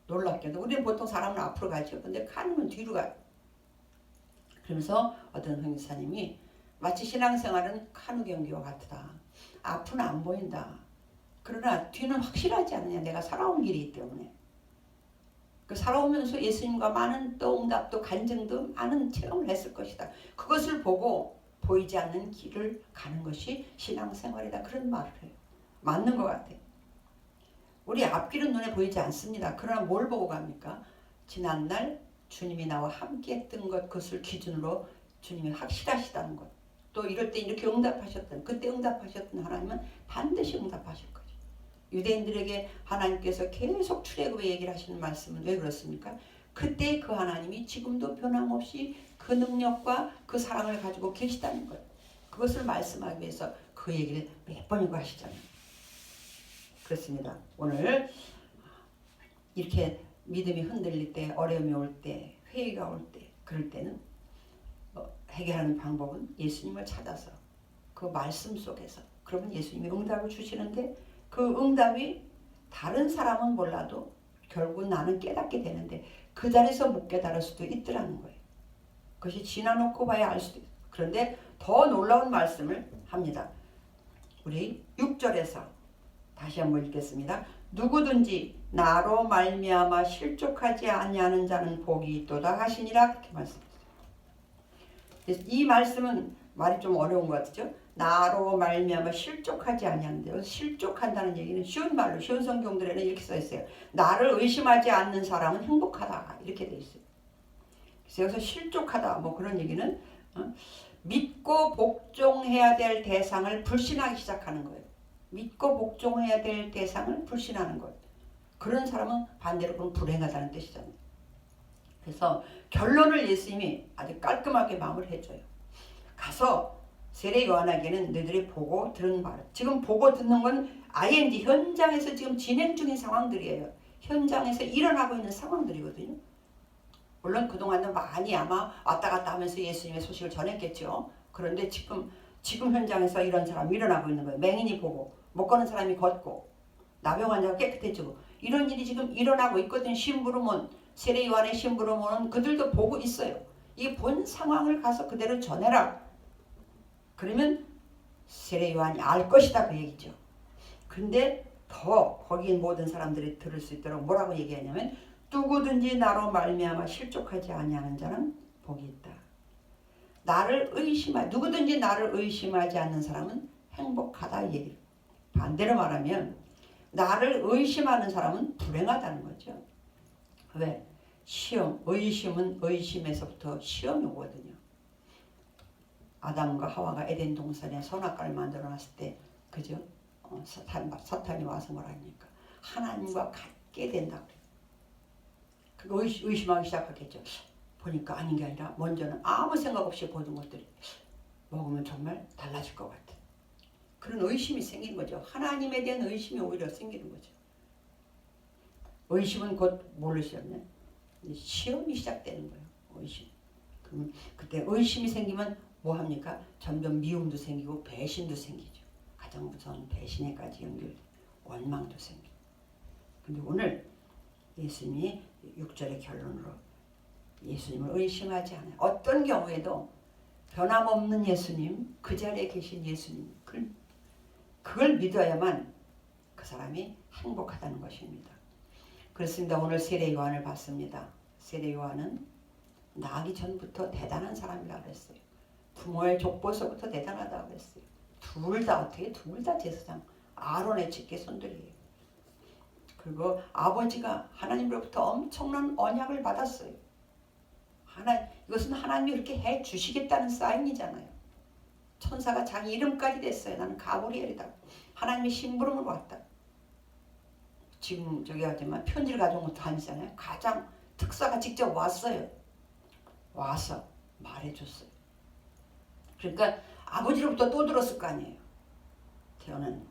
놀랍게도 우리는 보통 사람은 앞으로 가죠. 근데 카누는 뒤로 가요. 그러면서 어떤 형사님이 마치 신앙생활은 카누 경기와 같다. 앞은 안 보인다. 그러나 뒤는 확실하지 않느냐. 내가 살아온 길이기 때문에. 그 살아오면서 예수님과 많은 또 응답도 간증도 많은 체험을 했을 것이다. 그것을 보고 보이지 않는 길을 가는 것이 신앙생활이다. 그런 말을 해요. 맞는 것 같아요. 우리 앞길은 눈에 보이지 않습니다. 그러나 뭘 보고 갑니까? 지난날 주님이 나와 함께 했던 것, 그것을 기준으로 주님이 확실하시다는 것. 또 이럴 때 이렇게 응답하셨던, 그때 응답하셨던 하나님은 반드시 응답하실 거죠. 유대인들에게 하나님께서 계속 출애굽의 얘기를 하시는 말씀은 왜 그렇습니까? 그때 그 하나님이 지금도 변함없이 그 능력과 그 사랑을 가지고 계시다는 것. 그것을 말씀하기 위해서 그 얘기를 몇 번이고 하시잖아요. 그렇습니다. 오늘 이렇게 믿음이 흔들릴 때, 어려움이 올 때, 회의가 올 때, 그럴 때는 해결하는 방법은 예수님을 찾아서 그 말씀 속에서, 그러면 예수님이 응답을 주시는데 그 응답이 다른 사람은 몰라도 결국 나는 깨닫게 되는데 그 자리에서 못 깨달을 수도 있더라는 거예요. 그것이 지나놓고 봐야 알 수도 있어요. 그런데 더 놀라운 말씀을 합니다. 우리 6절에서 다시 한번 읽겠습니다. 누구든지 나로 말미암아 실족하지 아니하는 자는 복이 있도다 하시니라. 그렇게 말씀했어요. 이 말씀은 말이 좀 어려운 것 같죠? 나로 말미암아 실족하지 아니하는데요. 실족한다는 얘기는 쉬운 말로, 쉬운 성경들에는 이렇게 써 있어요. 나를 의심하지 않는 사람은 행복하다. 이렇게 돼 있어요. 그래서 여기서 실족하다 뭐 그런 얘기는 믿고 복종해야 될 대상을 불신하기 시작하는 거예요. 믿고 복종해야 될 대상을 불신하는 것. 그런 사람은 반대로 그럼 불행하다는 뜻이잖아요. 그래서 결론을 예수님이 아주 깔끔하게 마무리를 해줘요. 가서 세례 요한에게는 너희들이 보고 들은 말. 지금 보고 듣는 건 ING 현장에서 지금 진행 중인 상황들이에요. 현장에서 일어나고 있는 상황들이거든요. 물론 그동안은 많이 아마 왔다 갔다 하면서 예수님의 소식을 전했겠죠. 그런데 지금 현장에서 이런 사람이 일어나고 있는 거예요. 맹인이 보고, 못 걷는 사람이 걷고, 나병 환자가 깨끗해지고, 이런 일이 지금 일어나고 있거든요. 심부름원, 세례 요한의 심부름원은 그들도 보고 있어요. 이 본 상황을 가서 그대로 전해라. 그러면 세례 요한이 알 것이다 그 얘기죠. 근데 더 거기 모든 사람들이 들을 수 있도록 뭐라고 얘기하냐면 누구든지 나로 말미암아 실족하지 아니하는 자는 복이 있다. 누구든지 나를 의심하지 않는 사람은 행복하다 이 얘기를. 반대로 말하면 나를 의심하는 사람은 불행하다는 거죠. 왜? 의심은 의심에서부터 시험이 오거든요. 아담과 하와가 에덴 동산에 선악과를 만들어 놨을 때, 그죠? 사탄이 와서 뭐라 합니까? 하나님과 같게 된다 그래요. 그거 의심하기 시작하겠죠. 보니까 아닌 게 아니라 먼저는 아무 생각 없이 보던 것들이 먹으면 정말 달라질 것 같아. 그런 의심이 생기는 거죠. 하나님에 대한 의심이 오히려 생기는 거죠. 의심은 곧 뭘로 시작하냐? 시험이 시작되는 거예요. 의심. 그럼 그때 의심이 생기면 뭐 합니까? 점점 미움도 생기고 배신도 생기죠. 가장 무서운 배신에까지 연결돼 원망도 생기고. 근데 오늘 예수님이 6절의 결론으로 예수님을 의심하지 않아요. 어떤 경우에도 변함없는 예수님, 그 자리에 계신 예수님, 그걸 믿어야만 그 사람이 행복하다는 것입니다. 그렇습니다. 오늘 세례 요한을 봤습니다. 세례 요한은 나기 전부터 대단한 사람이라고 그랬어요. 부모의 족보서부터 대단하다고 그랬어요. 둘 다 제사장 아론의 직계 손들이에요. 그리고 아버지가 하나님으로부터 엄청난 언약을 받았어요. 이것은 하나님이 이렇게 해 주시겠다는 사인이잖아요. 천사가 자기 이름까지 댔어요. 나는 가브리엘이다. 하나님의 심부름을 왔다. 지금 저기 하지만 편지를 가져온 것도 아니잖아요. 가장 특사가 직접 왔어요. 와서 말해줬어요. 그러니까 아버지로부터 또 들었을 거 아니에요. 태어난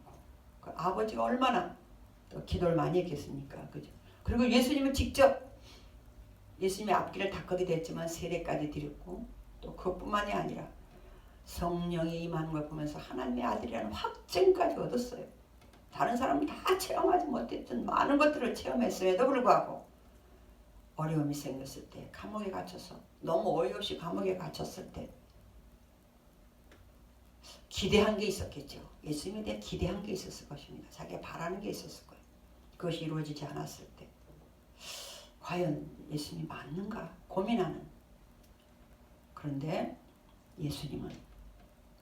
그 아버지가 얼마나 또 기도를 많이 했겠습니까? 그죠? 그리고 예수님은 직접 예수님의 앞길을 닦게 됐지만 세례까지 드렸고 또 그것뿐만이 아니라 성령이 임하는 걸 보면서 하나님의 아들이라는 확증까지 얻었어요. 다른 사람은 다 체험하지 못했던 많은 것들을 체험했음에도 불구하고 어려움이 생겼을 때, 감옥에 갇혀서 너무 어이없이 감옥에 갇혔을 때 기대한 게 있었겠죠. 예수님에 대해 기대한 게 있었을 것입니다. 자기가 바라는 게 있었을 거예요. 그것이 이루어지지 않았을 때 과연 예수님이 맞는가 고민하는. 그런데 예수님은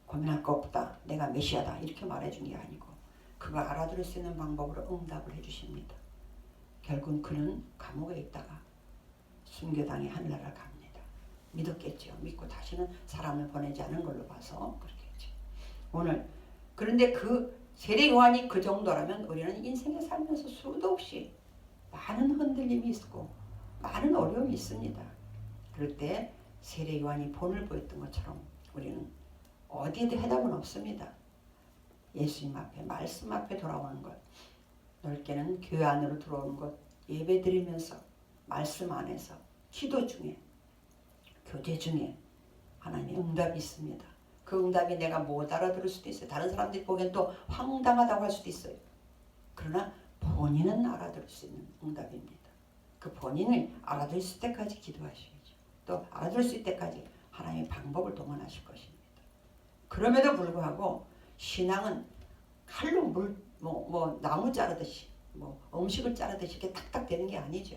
고민할 거 없다, 내가 메시아다 이렇게 말해준 게 아니고 그가 알아들을 수 있는 방법으로 응답을 해주십니다. 결국 그는 감옥에 있다가 순교당해 하늘나라를 갑니다. 믿었겠죠. 믿고 다시는 사람을 보내지 않은 걸로 봐서 그렇겠죠. 오늘 그런데 그 세례 요한이 그 정도라면 우리는 인생에 살면서 수도 없이 많은 흔들림이 있고 많은 어려움이 있습니다. 그럴 때 세례 요한이 본을 보였던 것처럼 우리는 어디에도 해답은 없습니다. 예수님 앞에, 말씀 앞에 돌아오는 것, 넓게는 교회 안으로 들어오는 것, 예배 드리면서 말씀 안에서 기도 중에 교제 중에 하나님의 응답이 있습니다. 그 응답이 내가 못 알아들을 수도 있어요. 다른 사람들이 보기엔 또 황당하다고 할 수도 있어요. 그러나 본인은 알아들을 수 있는 응답입니다. 그 본인을 알아들을 수 있을 때까지 기도하셔야죠. 또 알아들을 수 있을 때까지 하나님의 방법을 동원하실 것입니다. 그럼에도 불구하고 신앙은 칼로 나무 자르듯이 음식을 자르듯이 이렇게 탁탁 되는 게 아니죠.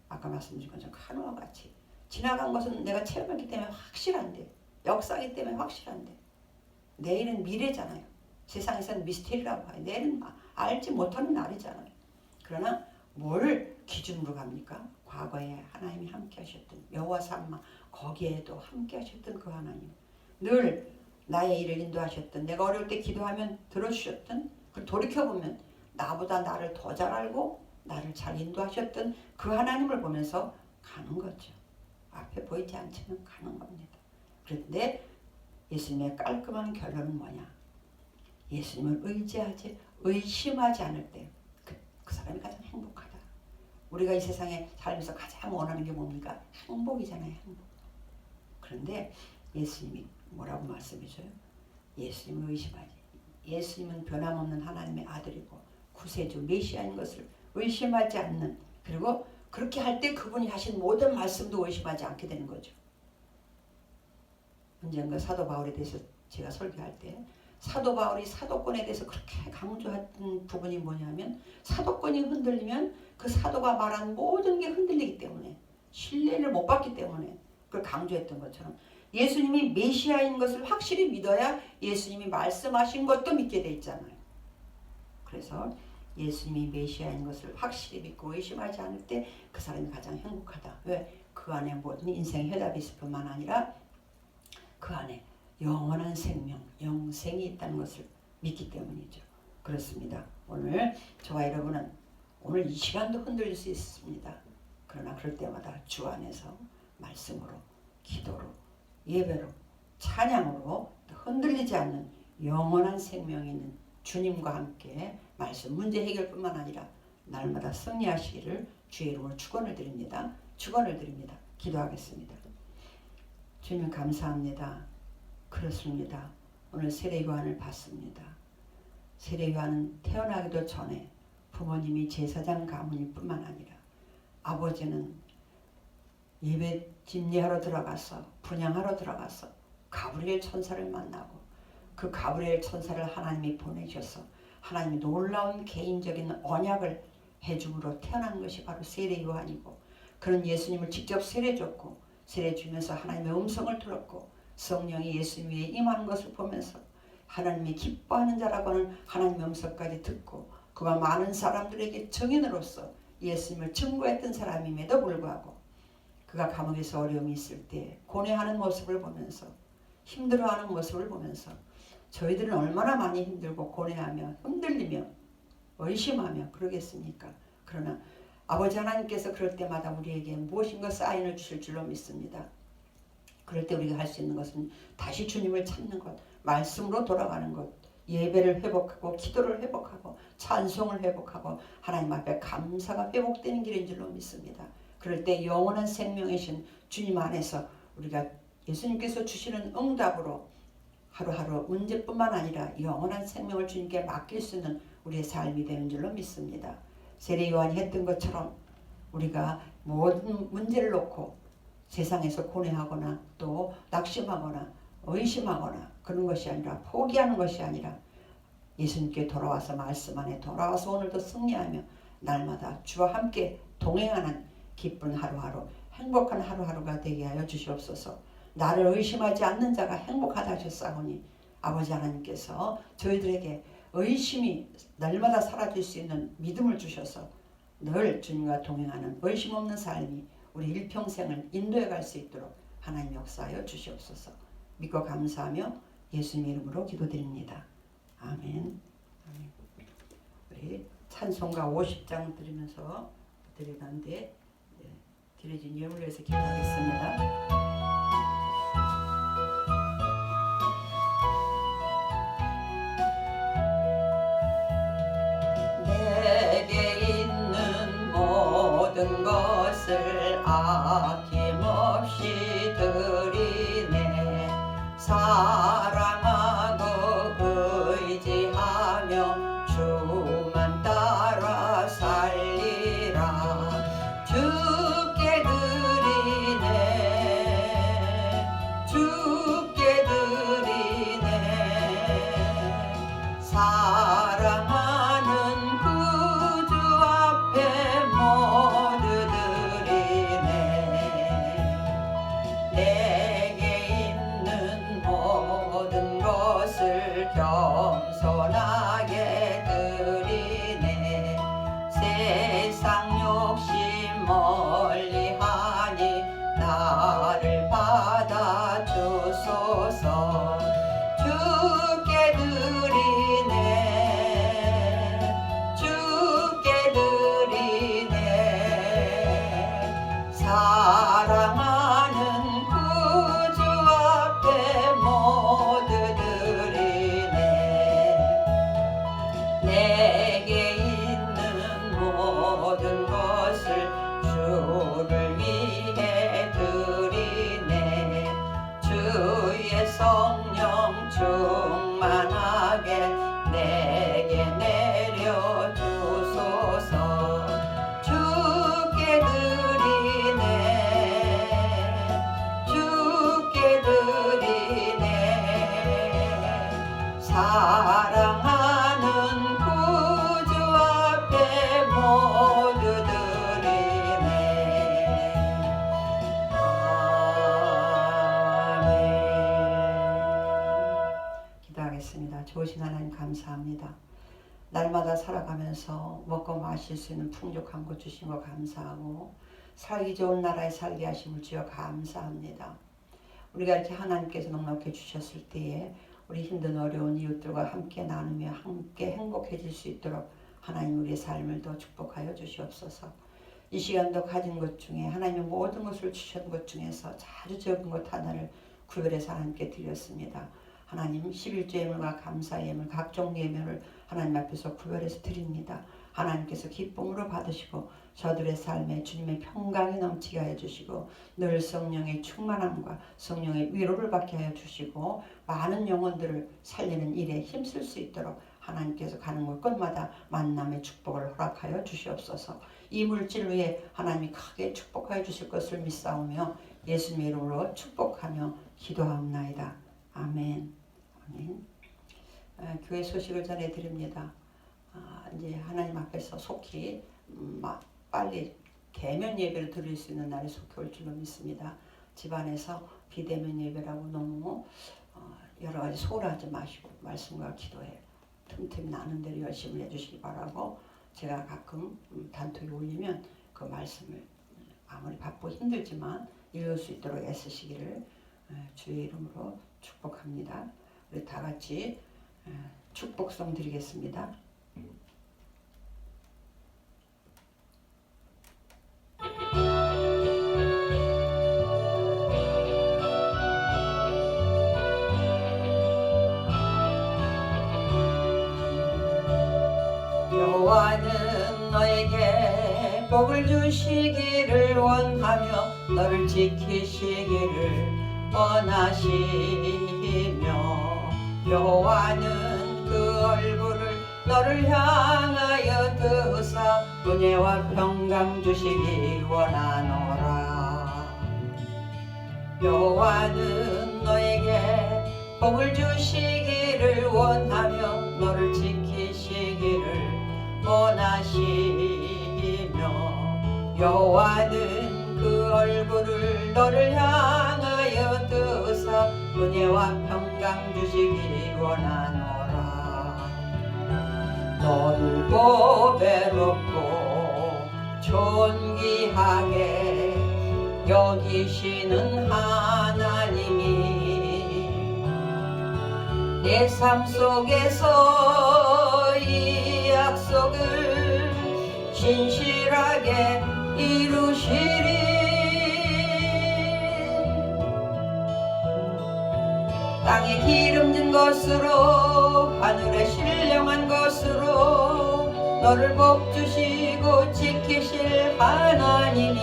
아까 말씀드린 것처럼 카누와 같이 지나간 것은 내가 체험했기 때문에 확실한데, 역사이기 때문에 확실한데, 내일은 미래잖아요. 세상에서는 미스테리라고 해요. 내일은 알지 못하는 날이잖아요. 그러나 뭘 기준으로 갑니까? 과거에 하나님이 함께 하셨던 여호와 삼마, 거기에도 함께 하셨던 그 하나님, 늘 나의 일을 인도하셨던, 내가 어려울 때 기도하면 들어주셨던, 그 돌이켜보면 나보다 나를 더 잘 알고 나를 잘 인도하셨던 그 하나님을 보면서 가는 거죠. 앞에 보이지 않지만 가는 겁니다. 그런데 예수님의 깔끔한 결론은 뭐냐? 예수님을 의심하지 않을 때 그 사람이 가장 행복하다. 우리가 이 세상에 살면서 가장 원하는 게 뭡니까? 행복이잖아요. 행복. 그런데 예수님이 뭐라고 말씀해줘요? 예수님을 의심하지. 예수님은 변함없는 하나님의 아들이고 구세주 메시아인 것을 의심하지 않는, 그리고 그렇게 할 때 그분이 하신 모든 말씀도 의심하지 않게 되는 거죠. 언젠가 사도 바울에 대해서 제가 설교할 때 사도 바울이 사도권에 대해서 그렇게 강조했던 부분이 뭐냐면, 사도권이 흔들리면 그 사도가 말한 모든 게 흔들리기 때문에, 신뢰를 못 받기 때문에 그걸 강조했던 것처럼 예수님이 메시아인 것을 확실히 믿어야 예수님이 말씀하신 것도 믿게 돼 있잖아요. 그래서 예수님이 메시아인 것을 확실히 믿고 의심하지 않을 때 그 사람이 가장 행복하다. 왜? 그 안에 모든 인생의 해답이 있을 뿐만 아니라 그 안에 영원한 생명, 영생이 있다는 것을 믿기 때문이죠. 그렇습니다. 오늘 저와 여러분은 오늘 이 시간도 흔들릴 수 있습니다. 그러나 그럴 때마다 주 안에서 말씀으로, 기도로, 예배로, 찬양으로 흔들리지 않는 영원한 생명이 있는 주님과 함께 말씀 문제 해결뿐만 아니라 날마다 승리하시기를 주의 이름으로 축원을 드립니다. 축원을 드립니다. 기도하겠습니다. 주님 감사합니다. 그렇습니다. 오늘 세례 요한을 봤습니다. 세례 요한은 태어나기도 전에 부모님이 제사장 가문일 뿐만 아니라 아버지는 예배 집례하러 들어가서 분향하러 들어가서 가브리엘 천사를 만나고 그 가브리엘 천사를 하나님이 보내셔서 하나님이 놀라운 개인적인 언약을 해줌으로 태어난 것이 바로 세례 요한이고, 그런 예수님을 직접 세례 줬고 세례 주면서 하나님의 음성을 들었고 성령이 예수님 위에 임하는 것을 보면서 하나님이 기뻐하는 자라고 하는 하나님의 음성까지 듣고 그가 많은 사람들에게 증인으로서 예수님을 증거했던 사람임에도 불구하고 그가 감옥에서 어려움이 있을 때 고뇌하는 모습을 보면서, 힘들어하는 모습을 보면서 저희들은 얼마나 많이 힘들고 고뇌하며 흔들리며 의심하며 그러겠습니까? 그러나 아버지 하나님께서 그럴 때마다 우리에게 무엇인가 사인을 주실 줄로 믿습니다. 그럴 때 우리가 할 수 있는 것은 다시 주님을 찾는 것, 말씀으로 돌아가는 것, 예배를 회복하고 기도를 회복하고 찬송을 회복하고 하나님 앞에 감사가 회복되는 길인 줄로 믿습니다. 그럴 때 영원한 생명이신 주님 안에서 우리가 예수님께서 주시는 응답으로 하루하루 문제뿐만 아니라 영원한 생명을 주님께 맡길 수 있는 우리의 삶이 되는 줄로 믿습니다. 세례 요한이 했던 것처럼 우리가 모든 문제를 놓고 세상에서 고뇌하거나 또 낙심하거나 의심하거나 그런 것이 아니라, 포기하는 것이 아니라 예수님께 돌아와서 말씀 안에 돌아와서 오늘도 승리하며 날마다 주와 함께 동행하는 기쁜 하루하루, 행복한 하루하루가 되게 하여 주시옵소서. 나를 의심하지 않는 자가 행복하다 하셨사오니 아버지 하나님께서 저희들에게 의심이 날마다 사라질 수 있는 믿음을 주셔서 늘 주님과 동행하는 의심 없는 삶이 우리 일평생을 인도해 갈 수 있도록 하나님 역사하여 주시옵소서. 믿고 감사하며 예수님 이름으로 기도드립니다. 아멘. 아멘. 우리 찬송가 50장 드리면서 드리는데 드려진 예물을 위해서 기도하겠습니다. 모든 것을 아낌없이 드리네. 사랑하고 의지하며 주만 따라 살리라. 주께 드리네. 주께 드리네. 사랑하는 구주 앞에 모두 드리네. 내게 있는 모든 것을 겸손하게 드리네. 세상 욕심 멀리하니 나를 받아 주소서. 주께 드리네. 주께 드리네. 사랑하는 구주 앞에 모두 드리네. 내게 있는 모든 것을 주를 위해 드리네. 주의 성령 충만하게 내게 내려 주소서. 주께 드리네. 주께 드리네. 사랑하는 구주 앞에 모두 드리네. 아멘. 기도하겠습니다. 좋으신 하나님 감사합니다. 날마다 살아가면서 먹고 마실 수 있는 풍족한 것 주신 거 감사하고 살기 좋은 나라에 살게 하심을 주여 감사합니다. 우리가 이렇게 하나님께서 넉넉히 주셨을 때에 우리 힘든 어려운 이웃들과 함께 나누며 함께 행복해질 수 있도록 하나님 우리의 삶을 더 축복하여 주시옵소서. 이 시간도 가진 것 중에 하나님의 모든 것을 주신 것 중에서 아주 적은 것 하나를 구별해서 하나님께 드렸습니다. 하나님 11조 예물과 감사 예물 각종 예물을 하나님 앞에서 구별해서 드립니다. 하나님께서 기쁨으로 받으시고 저들의 삶에 주님의 평강이 넘치게 하여 주시고 늘 성령의 충만함과 성령의 위로를 받게 하여 주시고 많은 영혼들을 살리는 일에 힘쓸 수 있도록 하나님께서 가는 곳곳마다 만남의 축복을 허락하여 주시옵소서. 이 물질 위에 하나님이 크게 축복하여 주실 것을 믿사오며 예수님의 이름으로 축복하며 기도하옵나이다. 아멘. 아멘. 교회 소식을 전해드립니다. 이제 하나님 앞에서 속히 빨리 대면 예배를 드릴 수 있는 날이 속히 올 줄로 믿습니다. 집안에서 비대면 예배라고 너무 여러 가지 소홀하지 마시고 말씀과 기도에 틈틈이 나는 대로 열심히 해주시기 바라고 제가 가끔 단톡에 올리면 그 말씀을 아무리 바쁘고 힘들지만 읽을 수 있도록 애쓰시기를 주의 이름으로 축복합니다. 우리 다 같이 축복성 드리겠습니다. 여호와는 너에게 복을 주시기를 원하며 너를 지키시기를 원하시며 여호와는 그 얼굴을 너를 향하여 드사 은혜와 평강 주시기 원하노라. 여호와는 너에게 복을 주시기를 원하며 너를 지키시기를 원하시며 여호와는 그 얼굴을 너를 향하여 뜨사 은혜와 평강 주시기 원하노라. 너를 보배롭고 존귀하게 여기시는 하나님이 내 삶 속에서 이 약속을 신실하게 이루시리. 땅에 기름진 것으로 하늘에 신령한 것으로 너를 복주시고 지키실 하나님이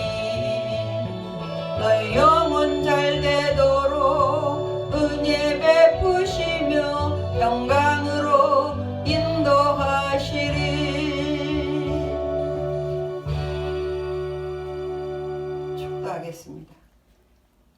너의 영혼 잘 되도록 은혜 베푸시며 평강으로 인도하시리. 축도하겠습니다.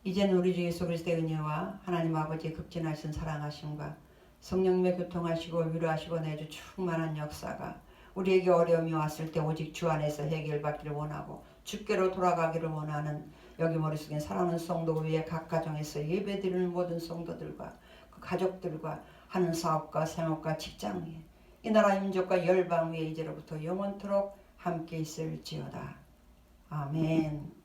이제는 우리 주 예수 그리스도의 은혜와 하나님 아버지의 극진하신 사랑하심과 성령님의 교통하시고 위로하시고 내주 충만한 역사가 우리에게 어려움이 왔을 때 오직 주 안에서 해결받기를 원하고 주께로 돌아가기를 원하는 여기 머릿속에 사랑하는 성도 위에 각 가정에서 예배드리는 모든 성도들과 그 가족들과 하는 사업과 생업과 직장 위에 이 나라 민족과 열방 위에 이제로부터 영원토록 함께 있을지어다. 아멘.